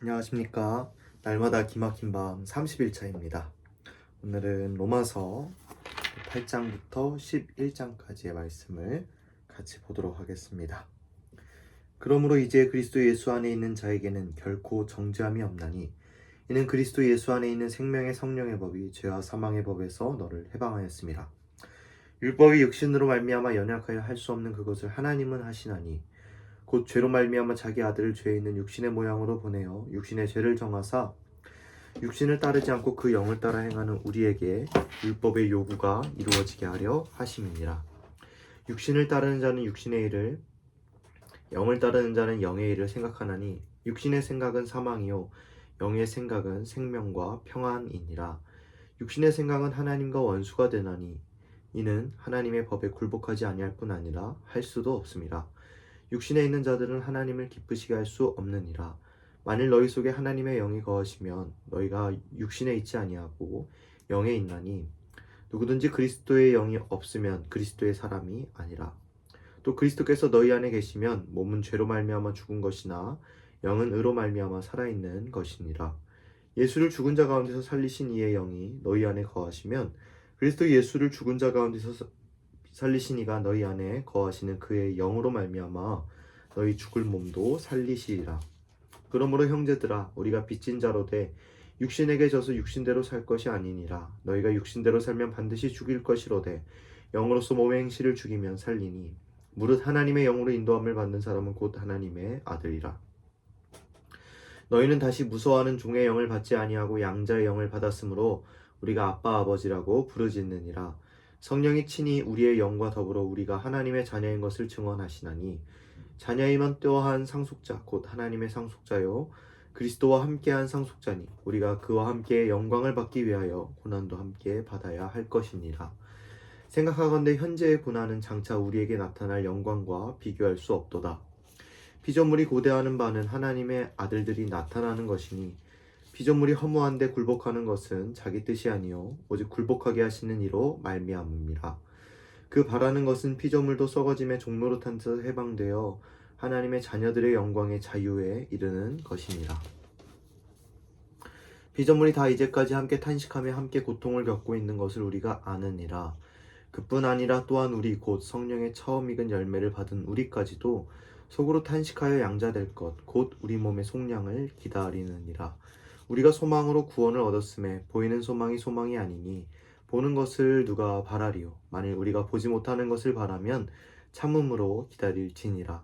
안녕하십니까. 날마다 기막힌 밤 30일차입니다. 오늘은 로마서 8장부터 11장까지의 말씀을 같이 보도록 하겠습니다. 그러므로 이제 그리스도 예수 안에 있는 자에게는 결코 정죄함이 없나니 이는 그리스도 예수 안에 있는 생명의 성령의 법이 죄와 사망의 법에서 너를 해방하였습니다. 율법이 육신으로 말미암아 연약하여 할 수 없는 그것을 하나님은 하시나니 곧 죄로 말미암아 자기 아들을 죄에 있는 육신의 모양으로 보내어 육신의 죄를 정하사 육신을 따르지 않고 그 영을 따라 행하는 우리에게 율법의 요구가 이루어지게 하려 하심이니라. 육신을 따르는 자는 육신의 일을, 영을 따르는 자는 영의 일을 생각하나니 육신의 생각은 사망이요 영의 생각은 생명과 평안이니라. 육신의 생각은 하나님과 원수가 되나니 이는 하나님의 법에 굴복하지 아니할 뿐 아니라 할 수도 없습니다. 육신에 있는 자들은 하나님을 기쁘시게 할 수 없느니라. 만일 너희 속에 하나님의 영이 거하시면 너희가 육신에 있지 아니하고 영에 있나니 누구든지 그리스도의 영이 없으면 그리스도의 사람이 아니라. 또 그리스도께서 너희 안에 계시면 몸은 죄로 말미암아 죽은 것이나 영은 의로 말미암아 살아있는 것이니라. 예수를 죽은 자 가운데서 살리신 이의 영이 너희 안에 거하시면 그리스도 예수를 죽은 자 가운데서 살리신 이가 너희 안에 거하시는 그의 영으로 말미암아 너희 죽을 몸도 살리시리라. 그러므로 형제들아 우리가 빚진 자로 돼 육신에게 져서 육신대로 살 것이 아니니라. 너희가 육신대로 살면 반드시 죽일 것이로되 영으로서 몸의 행실을 죽이면 살리니 무릇 하나님의 영으로 인도함을 받는 사람은 곧 하나님의 아들이라. 너희는 다시 무서워하는 종의 영을 받지 아니하고 양자의 영을 받았으므로 우리가 아빠 아버지라고 부르짖느니라. 성령이 친히 우리의 영과 더불어 우리가 하나님의 자녀인 것을 증언하시나니 자녀이면 또한 상속자 곧 하나님의 상속자요 그리스도와 함께한 상속자니 우리가 그와 함께 영광을 받기 위하여 고난도 함께 받아야 할 것이니라. 생각하건대 현재의 고난은 장차 우리에게 나타날 영광과 비교할 수 없도다. 피조물이 고대하는 바는 하나님의 아들들이 나타나는 것이니 피조물이 허무한데 굴복하는 것은 자기 뜻이 아니요 오직 굴복하게 하시는 이로 말미암음이라. 그 바라는 것은 피조물도 썩어짐의 종노릇한테서 해방되어 하나님의 자녀들의 영광의 자유에 이르는 것이니라. 피조물이 다 이제까지 함께 탄식하며 함께 고통을 겪고 있는 것을 우리가 아느니라. 그뿐 아니라 또한 우리 곧 성령의 처음 익은 열매를 받은 우리까지도 속으로 탄식하여 양자될 것 곧 우리 몸의 속량을 기다리느니라. 우리가 소망으로 구원을 얻었음에 보이는 소망이 소망이 아니니 보는 것을 누가 바라리요. 만일 우리가 보지 못하는 것을 바라면 참음으로 기다릴지니라.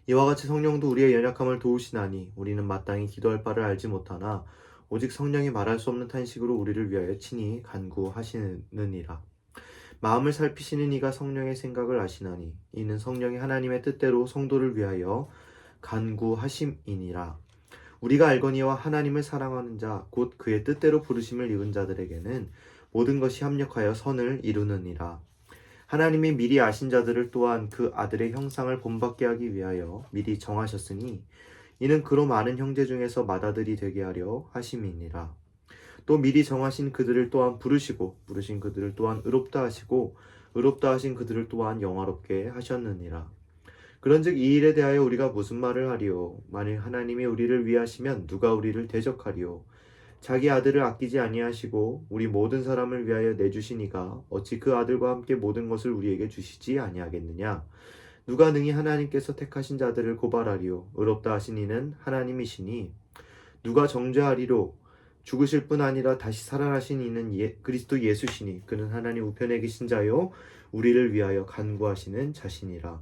이와 같이 성령도 우리의 연약함을 도우시나니 우리는 마땅히 기도할 바를 알지 못하나 오직 성령이 말할 수 없는 탄식으로 우리를 위하여 친히 간구하시느니라. 마음을 살피시는 이가 성령의 생각을 아시나니 이는 성령이 하나님의 뜻대로 성도를 위하여 간구하심이니라. 우리가 알거니와 하나님을 사랑하는 자 곧 그의 뜻대로 부르심을 입은 자들에게는 모든 것이 합력하여 선을 이루느니라. 하나님이 미리 아신 자들을 또한 그 아들의 형상을 본받게 하기 위하여 미리 정하셨으니 이는 그로 많은 형제 중에서 맏아들이 되게 하려 하심이니라. 또 미리 정하신 그들을 또한 부르시고 부르신 그들을 또한 의롭다 하시고 의롭다 하신 그들을 또한 영화롭게 하셨느니라. 그런즉 이 일에 대하여 우리가 무슨 말을 하리요? 만일 하나님이 우리를 위하시면 누가 우리를 대적하리요? 자기 아들을 아끼지 아니하시고 우리 모든 사람을 위하여 내주시니가 어찌 그 아들과 함께 모든 것을 우리에게 주시지 아니하겠느냐? 누가 능히 하나님께서 택하신 자들을 고발하리요? 의롭다 하신 이는 하나님이시니 누가 정죄하리로? 죽으실 뿐 아니라 다시 살아나신 이는 그리스도 예수시니 그는 하나님 우편에 계신 자요 우리를 위하여 간구하시는 자시니라.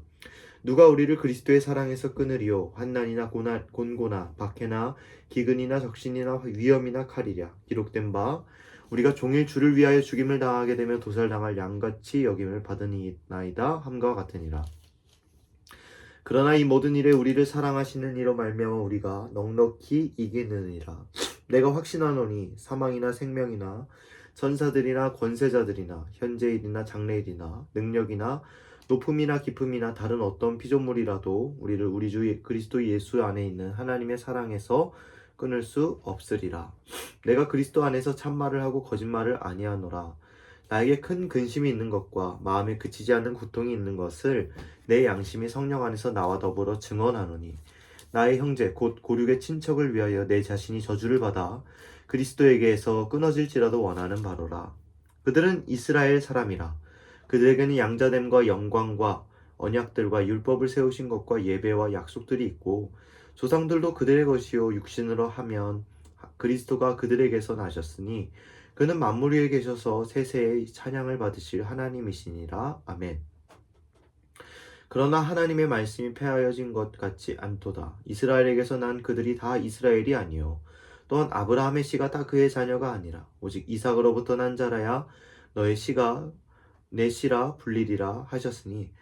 누가 우리를 그리스도의 사랑에서 끊으리요? 환난이나 곤고나 박해나 기근이나 적신이나 위험이나 칼이랴. 기록된 바 우리가 종일 주를 위하여 죽임을 당하게 되며 도살당할 양같이 여김을 받으니이다 함과 같으니라. 그러나 이 모든 일에 우리를 사랑하시는 이로 말미암아 우리가 넉넉히 이기느니라. 내가 확신하노니 사망이나 생명이나 전사들이나 권세자들이나 현재일이나 장래일이나 능력이나 높음이나 깊음이나 다른 어떤 피조물이라도 우리를 우리 주 그리스도 예수 안에 있는 하나님의 사랑에서 끊을 수 없으리라. 내가 그리스도 안에서 참말을 하고 거짓말을 아니하노라. 나에게 큰 근심이 있는 것과 마음에 그치지 않는 고통이 있는 것을 내 양심이 성령 안에서 나와 더불어 증언하노니 나의 형제 곧 고륙의 친척을 위하여 내 자신이 저주를 받아 그리스도에게서 끊어질지라도 원하는 바로라. 그들은 이스라엘 사람이라. 그들에게는 양자됨과 영광과 언약들과 율법을 세우신 것과 예배와 약속들이 있고 조상들도 그들의 것이요 육신으로 하면 그리스도가 그들에게서 나셨으니 그는 만물 위에 계셔서 세세의 찬양을 받으실 하나님이시니라. 아멘. 그러나 하나님의 말씀이 폐하여진 것 같지 않도다. 이스라엘에게서 난 그들이 다 이스라엘이 아니요 또한 아브라함의 씨가 다 그의 자녀가 아니라 오직 이삭으로부터 난 자라야 너의 씨가 내 씨라 불리리라 하셨으니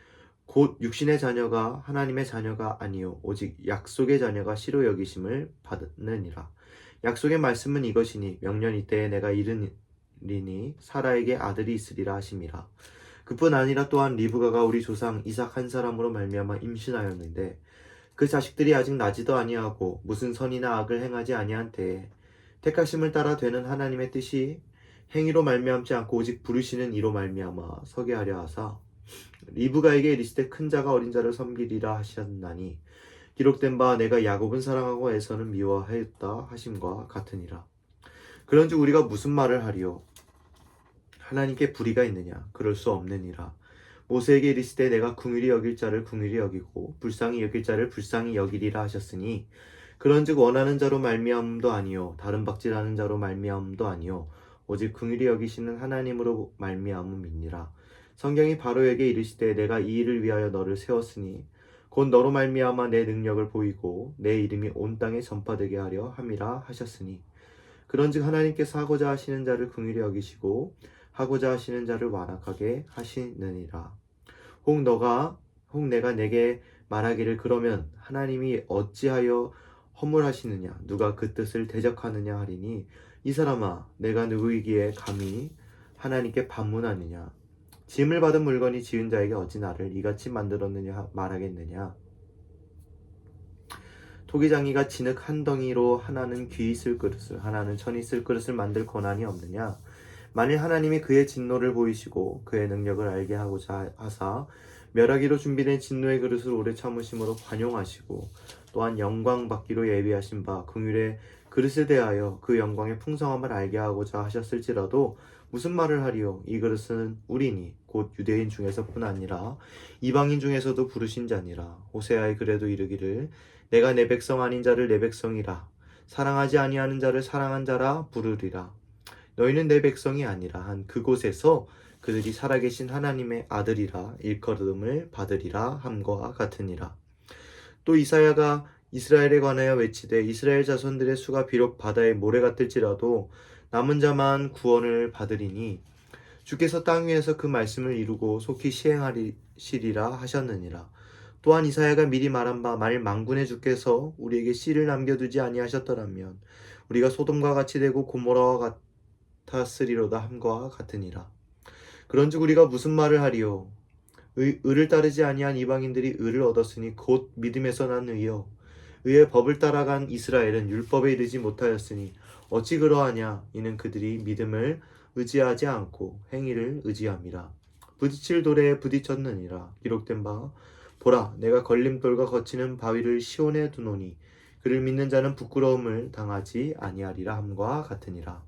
곧 육신의 자녀가 하나님의 자녀가 아니요 오직 약속의 자녀가 씨로 여기심을 받느니라. 약속의 말씀은 이것이니 명년 이때에 내가 이르리니 사라에게 아들이 있으리라 하심이라. 그뿐 아니라 또한 리브가가 우리 조상 이삭 한 사람으로 말미암아 임신하였는데 그 자식들이 아직 나지도 아니하고 무슨 선이나 악을 행하지 아니한 때에 택하심을 따라 되는 하나님의 뜻이 행위로 말미암지 않고 오직 부르시는 이로 말미암아 서게 하려 하사 리브가에게 이르시되 큰 자가 어린 자를 섬기리라 하셨나니 기록된 바 내가 야곱은 사랑하고 에서는 미워하였다 하심과 같으니라. 그런즉 우리가 무슨 말을 하리요? 하나님께 불의가 있느냐? 그럴 수 없느니라. 모세에게 이르시되 내가 긍휼히 여길 자를 긍휼히 여기고 불쌍히 여길 자를 불쌍히 여기리라 하셨으니 그런즉 원하는 자로 말미암음도 아니요 다른 박질하는 자로 말미암음도 아니요 오직 긍휼히 여기시는 하나님으로 말미암음이니라. 성경이 바로에게 이르시되 내가 이 일을 위하여 너를 세웠으니 곧 너로 말미암아 내 능력을 보이고 내 이름이 온 땅에 전파되게 하려 함이라 하셨으니 그런즉 하나님께서 하고자 하시는 자를 긍휼히 여기시고 하고자 하시는 자를 완악하게 하시느니라. 혹 내가 내게 말하기를 그러면 하나님이 어찌하여 허물하시느냐 누가 그 뜻을 대적하느냐 하리니 이 사람아 내가 누구이기에 감히 하나님께 반문하느냐. 짐을 받은 물건이 지은 자에게 어찌 나를 이같이 만들었느냐 말하겠느냐. 토기장이가 진흙 한 덩이로 하나는 귀 있을 그릇을 하나는 천 있을 그릇을 만들 권한이 없느냐. 만일 하나님이 그의 진노를 보이시고 그의 능력을 알게 하고자 하사 멸하기로 준비된 진노의 그릇을 오래 참으심으로 관용하시고 또한 영광 받기로 예비하신 바 긍휼의 그릇에 대하여 그 영광의 풍성함을 알게 하고자 하셨을지라도 무슨 말을 하리요? 이 그릇은 우리니 곧 유대인 중에서뿐 아니라 이방인 중에서도 부르신 자니라. 호세아의 글에도 이르기를 내가 내 백성 아닌 자를 내 백성이라 사랑하지 아니하는 자를 사랑한 자라 부르리라. 너희는 내 백성이 아니라 한 그곳에서 그들이 살아계신 하나님의 아들이라 일컬음을 받으리라 함과 같으니라. 또 이사야가 이스라엘에 관하여 외치되 이스라엘 자손들의 수가 비록 바다의 모래 같을지라도 남은 자만 구원을 받으리니 주께서 땅 위에서 그 말씀을 이루고 속히 시행하시리라 하셨느니라. 또한 이사야가 미리 말한 바 만일 만군의 주께서 우리에게 씨를 남겨두지 아니하셨더라면 우리가 소돔과 같이 되고 고모라와 같았으리로다 함과 같으니라. 그런즉 우리가 무슨 말을 하리요? 의를 따르지 아니한 이방인들이 의를 얻었으니 곧 믿음에서 난 의요 의의 법을 따라간 이스라엘은 율법에 이르지 못하였으니 어찌 그러하냐. 이는 그들이 믿음을 의지하지 않고 행위를 의지함이라. 부딪힐 돌에 부딪혔느니라. 기록된 바 보라 내가 걸림돌과 거치는 바위를 시온에 두노니 그를 믿는 자는 부끄러움을 당하지 아니하리라 함과 같으니라.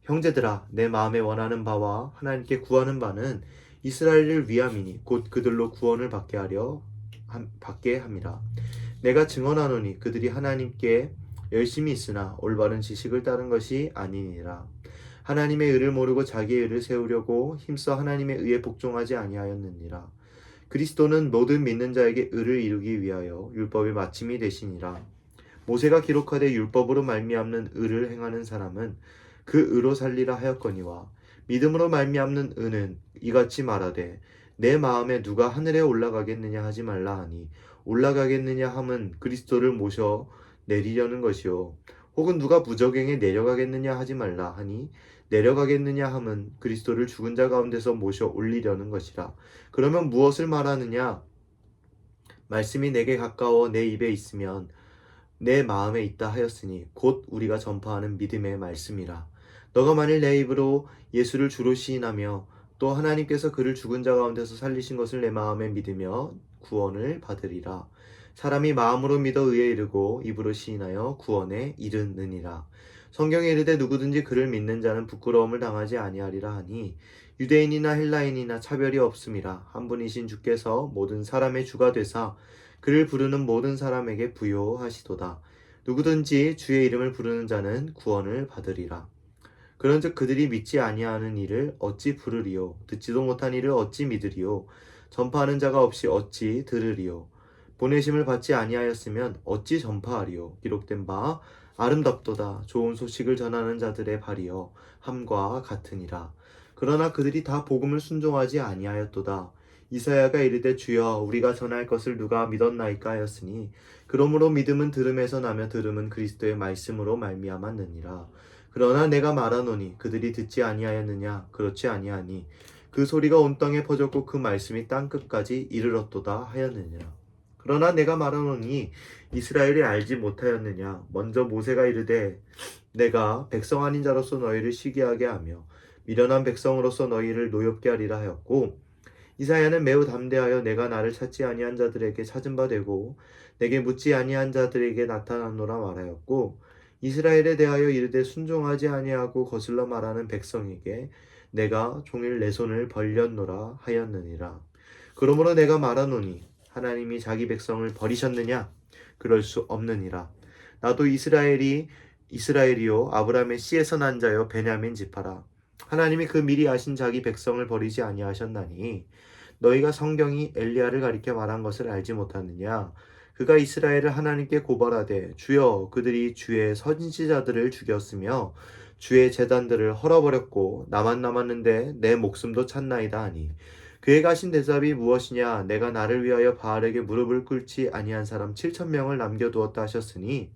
형제들아 내 마음에 원하는 바와 하나님께 구하는 바는 이스라엘을 위함이니 곧 그들로 구원을 받게 함이라. 내가 증언하노니 그들이 하나님께 열심히 있으나 올바른 지식을 따른 것이 아니니라. 하나님의 의를 모르고 자기의 의를 세우려고 힘써 하나님의 의에 복종하지 아니하였느니라. 그리스도는 모든 믿는 자에게 의를 이루기 위하여 율법의 마침이 되시니라. 모세가 기록하되 율법으로 말미암는 의를 행하는 사람은 그 의로 살리라 하였거니와 믿음으로 말미암는 의는 이같이 말하되 내 마음에 누가 하늘에 올라가겠느냐 하지 말라 하니 올라가겠느냐 함은 그리스도를 모셔 내리려는 것이요 혹은 누가 무저갱에 내려가겠느냐 하지 말라 하니 내려가겠느냐 함은 그리스도를 죽은 자 가운데서 모셔 올리려는 것이라. 그러면 무엇을 말하느냐? 말씀이 내게 가까워 내 입에 있으면 내 마음에 있다 하였으니 곧 우리가 전파하는 믿음의 말씀이라. 너가 만일 내 입으로 예수를 주로 시인하며 또 하나님께서 그를 죽은 자 가운데서 살리신 것을 내 마음에 믿으며 구원을 받으리라. 사람이 마음으로 믿어 의에 이르고 입으로 시인하여 구원에 이르느니라. 성경에 이르되 누구든지 그를 믿는 자는 부끄러움을 당하지 아니하리라 하니 유대인이나 헬라인이나 차별이 없음이라. 한 분이신 주께서 모든 사람의 주가 되사 그를 부르는 모든 사람에게 부요하시도다. 누구든지 주의 이름을 부르는 자는 구원을 받으리라. 그런즉 그들이 믿지 아니하는 이를 어찌 부르리요? 듣지도 못한 이를 어찌 믿으리요? 전파하는 자가 없이 어찌 들으리요? 보내심을 받지 아니하였으면 어찌 전파하리요? 기록된 바 아름답도다. 좋은 소식을 전하는 자들의 발이여 함과 같으니라. 그러나 그들이 다 복음을 순종하지 아니하였도다. 이사야가 이르되 주여 우리가 전할 것을 누가 믿었나이까 하였으니 그러므로 믿음은 들음에서 나며 들음은 그리스도의 말씀으로 말미암았느니라. 그러나 내가 말하노니 그들이 듣지 아니하였느냐? 그렇지 아니하니 그 소리가 온 땅에 퍼졌고 그 말씀이 땅 끝까지 이르렀도다 하였느니라. 그러나 내가 말하노니 이스라엘이 알지 못하였느냐? 먼저 모세가 이르되 내가 백성 아닌 자로서 너희를 시기하게 하며 미련한 백성으로서 너희를 노엽게 하리라 하였고, 이사야는 매우 담대하여 내가 나를 찾지 아니한 자들에게 찾은 바 되고 내게 묻지 아니한 자들에게 나타나노라 말하였고, 이스라엘에 대하여 이르되 순종하지 아니하고 거슬러 말하는 백성에게 내가 종일 내 손을 벌렸노라 하였느니라. 그러므로 내가 말하노니 하나님이 자기 백성을 버리셨느냐? 그럴 수 없느니라. 나도 이스라엘이요 아브라함의 씨에서 난 자여 베냐민 지파라. 하나님이 그 미리 아신 자기 백성을 버리지 아니하셨나니 너희가 성경이 엘리야를 가리켜 말한 것을 알지 못하느냐? 그가 이스라엘을 하나님께 고발하되 주여 그들이 주의 선지자들을 죽였으며 주의 제단들을 헐어버렸고 나만 남았는데 내 목숨도 찾나이다 하니, 그의 가신 대답이 무엇이냐? 내가 나를 위하여 바알에게 무릎을 꿇지 아니한 사람 7,000명을 남겨두었다 하셨으니,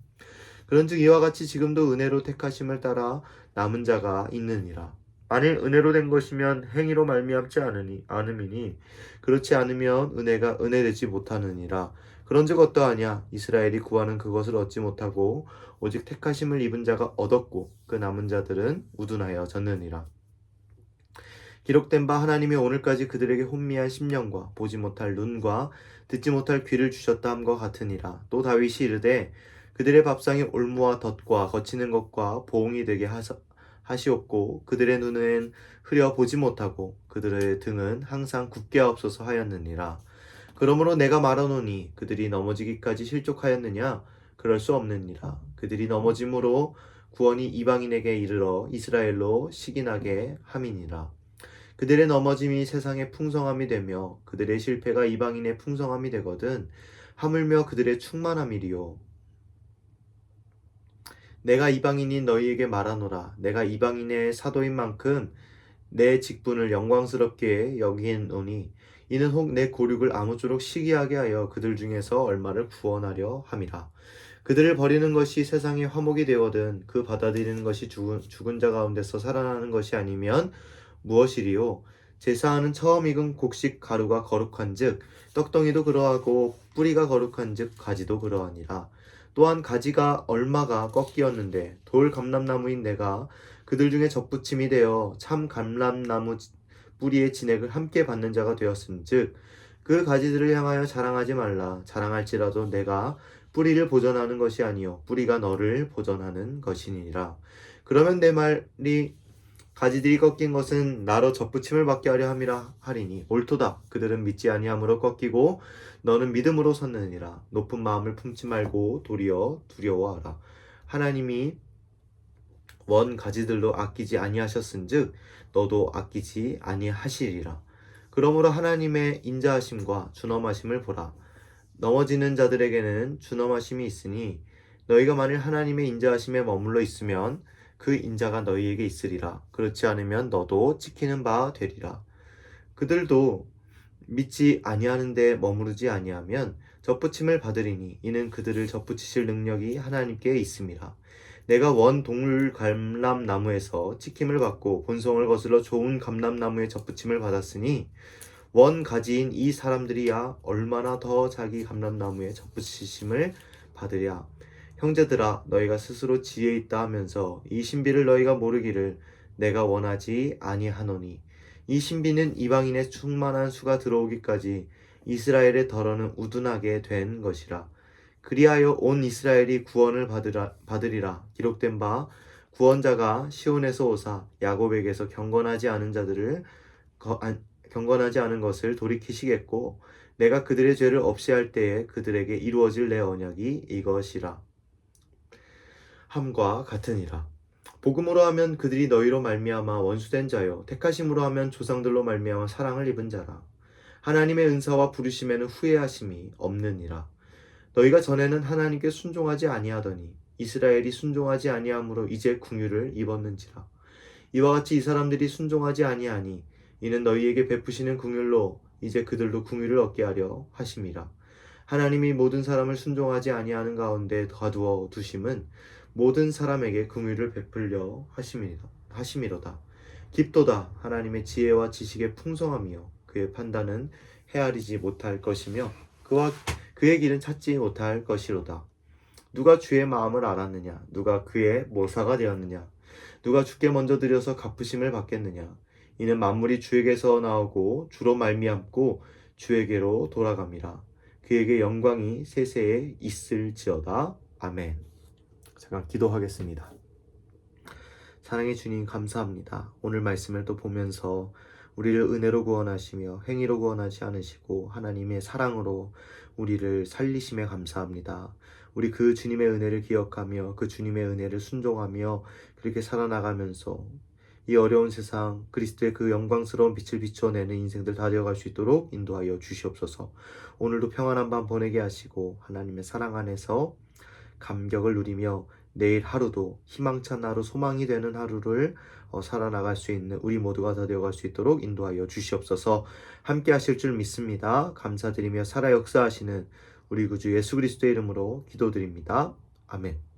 그런즉 이와 같이 지금도 은혜로 택하심을 따라 남은 자가 있느니라. 만일 은혜로 된 것이면 행위로 말미암지 않음이니 그렇지 않으면 은혜가 은혜되지 못하느니라. 그런즉 어떠하냐? 이스라엘이 구하는 그것을 얻지 못하고 오직 택하심을 입은 자가 얻었고 그 남은 자들은 우둔하여 졌느니라. 기록된 바 하나님이 오늘까지 그들에게 혼미한 심령과 보지 못할 눈과 듣지 못할 귀를 주셨다 함과 같으니라. 또 다윗이 이르되 그들의 밥상이 올무와 덫과 거치는 것과 보응이 되게 하시옵고 그들의 눈은 흐려 보지 못하고 그들의 등은 항상 굳게 하옵소서 하였느니라. 그러므로 내가 말하노니 그들이 넘어지기까지 실족하였느냐? 그럴 수 없느니라. 그들이 넘어짐으로 구원이 이방인에게 이르러 이스라엘로 식인하게 함이니라. 그들의 넘어짐이 세상의 풍성함이 되며 그들의 실패가 이방인의 풍성함이 되거든 하물며 그들의 충만함이리요. 내가 이방인인 너희에게 말하노라. 내가 이방인의 사도인 만큼 내 직분을 영광스럽게 여기노니 이는 혹 내 고륙을 아무쪼록 시기하게 하여 그들 중에서 얼마를 구원하려 함이라. 그들을 버리는 것이 세상의 화목이 되거든 그 받아들이는 것이 죽은 자 가운데서 살아나는 것이 아니면 무엇이리요? 제사하는 처음 익은 곡식 가루가 거룩한즉 떡덩이도 그러하고 뿌리가 거룩한즉 가지도 그러하니라. 또한 가지가 얼마가 꺾이었는데 돌 감람나무인 내가 그들 중에 접붙임이 되어 참 감람나무 뿌리의 진액을 함께 받는 자가 되었은즉 그 가지들을 향하여 자랑하지 말라. 자랑할지라도 내가 뿌리를 보전하는 것이 아니요 뿌리가 너를 보전하는 것이니라. 그러면 내 말이 가지들이 꺾인 것은 나로 접붙임을 받게 하려 함이라 하리니 옳도다. 그들은 믿지 아니함으로 꺾이고 너는 믿음으로 섰느니라. 높은 마음을 품지 말고 도리어 두려워하라. 하나님이 원 가지들로 아끼지 아니하셨은즉 너도 아끼지 아니하시리라. 그러므로 하나님의 인자하심과 준엄하심을 보라. 넘어지는 자들에게는 준엄하심이 있으니 너희가 만일 하나님의 인자하심에 머물러 있으면 그 인자가 너희에게 있으리라. 그렇지 않으면 너도 찍히는 바 되리라. 그들도 믿지 아니하는데 머무르지 아니하면 접붙임을 받으리니 이는 그들을 접붙이실 능력이 하나님께 있음이라. 내가 원 동물 감람나무에서 찍힘을 받고 본성을 거슬러 좋은 감람나무에 접붙임을 받았으니 원 가지인 이 사람들이야 얼마나 더 자기 감람나무에 접붙이심을 받으랴. 형제들아 너희가 스스로 지혜 있다 하면서 이 신비를 너희가 모르기를 내가 원하지 아니하노니 이 신비는 이방인의 충만한 수가 들어오기까지 이스라엘의 덜어는 우둔하게 된 것이라. 그리하여 온 이스라엘이 구원을 받으리라. 기록된 바 구원자가 시온에서 오사 야곱에게서 경건하지 않은 것을 돌이키시겠고 내가 그들의 죄를 없이 할 때에 그들에게 이루어질 내 언약이 이것이라 함과 같으니라. 복음으로 하면 그들이 너희로 말미암아 원수된 자요 택하심으로 하면 조상들로 말미암아 사랑을 입은 자라. 하나님의 은사와 부르심에는 후회하심이 없느니라. 너희가 전에는 하나님께 순종하지 아니하더니 이스라엘이 순종하지 아니함으로 이제 궁유를 입었는지라. 이와 같이 이 사람들이 순종하지 아니하니 이는 너희에게 베푸시는 긍휼로 이제 그들도 긍휼을 얻게 하려 하심이라. 하나님이 모든 사람을 순종하지 아니하는 가운데 가두어 두심은 모든 사람에게 긍휼을 베풀려 하심이로다. 깊도다. 하나님의 지혜와 지식의 풍성함이요 그의 판단은 헤아리지 못할 것이며 그의 길은 찾지 못할 것이로다. 누가 주의 마음을 알았느냐? 누가 그의 모사가 되었느냐? 누가 주께 먼저 드려서 갚으심을 받겠느냐? 이는 만물이 주에게서 나오고 주로 말미암고 주에게로 돌아갑니다. 그에게 영광이 세세에 있을지어다. 아멘. 잠깐 기도하겠습니다. 사랑의 주님 감사합니다. 오늘 말씀을 또 보면서 우리를 은혜로 구원하시며 행위로 구원하지 않으시고 하나님의 사랑으로 우리를 살리심에 감사합니다. 우리 그 주님의 은혜를 기억하며 그 주님의 은혜를 순종하며 그렇게 살아나가면서 이 어려운 세상 그리스도의 그 영광스러운 빛을 비춰내는 인생들 다 되어갈 수 있도록 인도하여 주시옵소서. 오늘도 평안한 밤 보내게 하시고 하나님의 사랑 안에서 감격을 누리며 내일 하루도 희망찬 하루, 소망이 되는 하루를 살아나갈 수 있는 우리 모두가 다 되어갈 수 있도록 인도하여 주시옵소서. 함께 하실 줄 믿습니다. 감사드리며 살아 역사하시는 우리 구주 예수 그리스도의 이름으로 기도드립니다. 아멘.